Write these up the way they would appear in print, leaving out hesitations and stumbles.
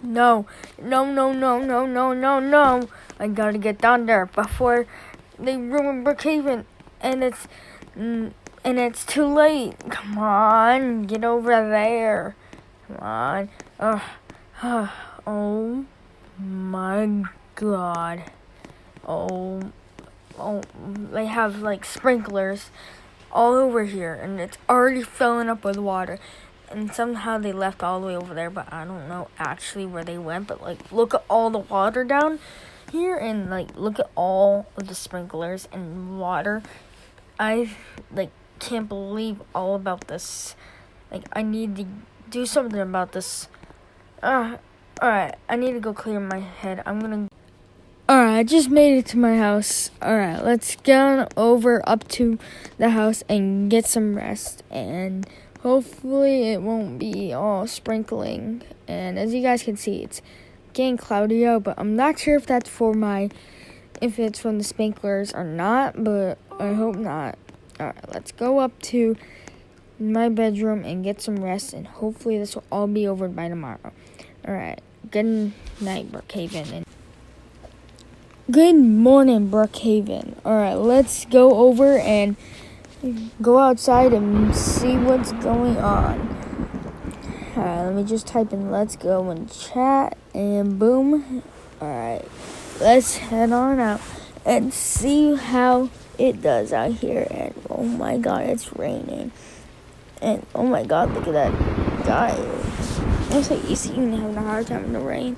No, no. I gotta get down there before they ruin Brookhaven, and it's too late. Come on, get over there. Come on. Oh my God. Oh, they have like sprinklers all over here, and it's already filling up with water. And somehow they left all the way over there, but I don't know actually where they went. But like, look at all the water down here, and like, look at all of the sprinklers and water. I like can't believe all about this. Like, I need to do something about this. Alright, I need to go clear my head. Alright, I just made it to my house. Alright, let's get over up to the house and get some rest. And hopefully it won't be all sprinkling. And as you guys can see, it's getting cloudy out, but I'm not sure if that's if it's from the sprinklers or not, but I hope not. Alright, let's go up to my bedroom and get some rest, and hopefully this will all be over by tomorrow. Alright, good night, Brookhaven. And good morning, Brookhaven. Alright, let's go over and go outside and see what's going on. Alright, let me just type in let's go in chat, and boom. Alright, let's head on out and see how it does out here. And oh my God, it's raining. And oh my God, look at that guy. Looks like he's even having a hard time in the rain.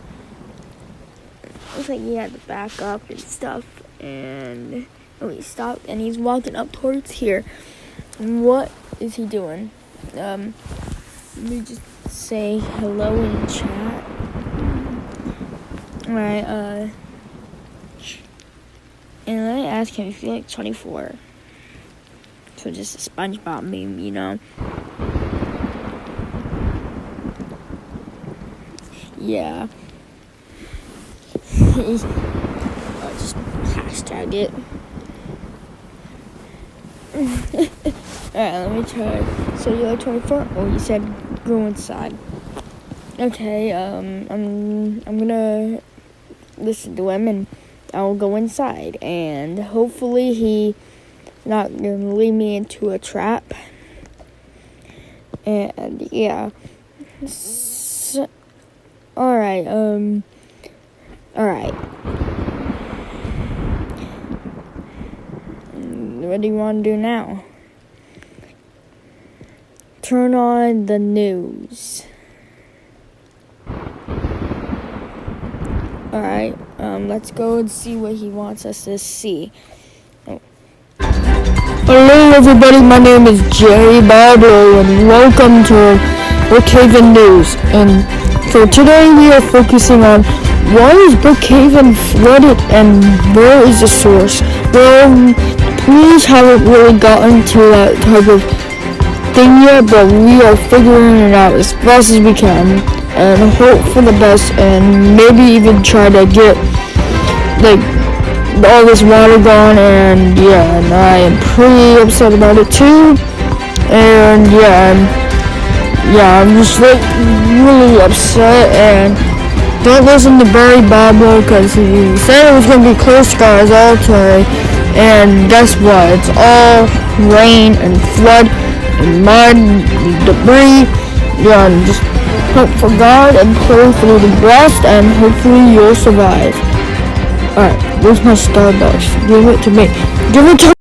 Looks like he had to back up and stuff. And he stopped and he's walking up towards here. What is he doing? Let me just say hello in chat. Alright, and let me ask him if he like 24. So just a SpongeBob meme, you know. Yeah. I'll just hashtag it. Alright, let me try. So you're like 24? Oh, you said go inside. Okay, I'm gonna listen to him and I'll go inside, and hopefully he's not gonna lead me into a trap. And yeah. So, alright. What do you want to do now? Turn on the news. Alright, let's go and see what he wants us to see. Oh. Hello everybody, my name is Jerry Bablo and welcome to Brookhaven News. And for today we are focusing on why is Brookhaven flooded and where is the source? Well, police haven't really gotten to that type of thing yet, but we are figuring it out as fast as we can. And hope for the best, and maybe even try to get like all this water gone. And yeah, and I am pretty upset about it too. And yeah, I'm just like really upset. And don't listen to Barry Bablo because he said it was gonna be clear skies all day, and guess what? It's all rain and flood and mud, and debris. Yeah, and just hope for God and pray for the best, and hopefully you'll survive. Alright, where's my Starbucks? Give it to me. Give it to me!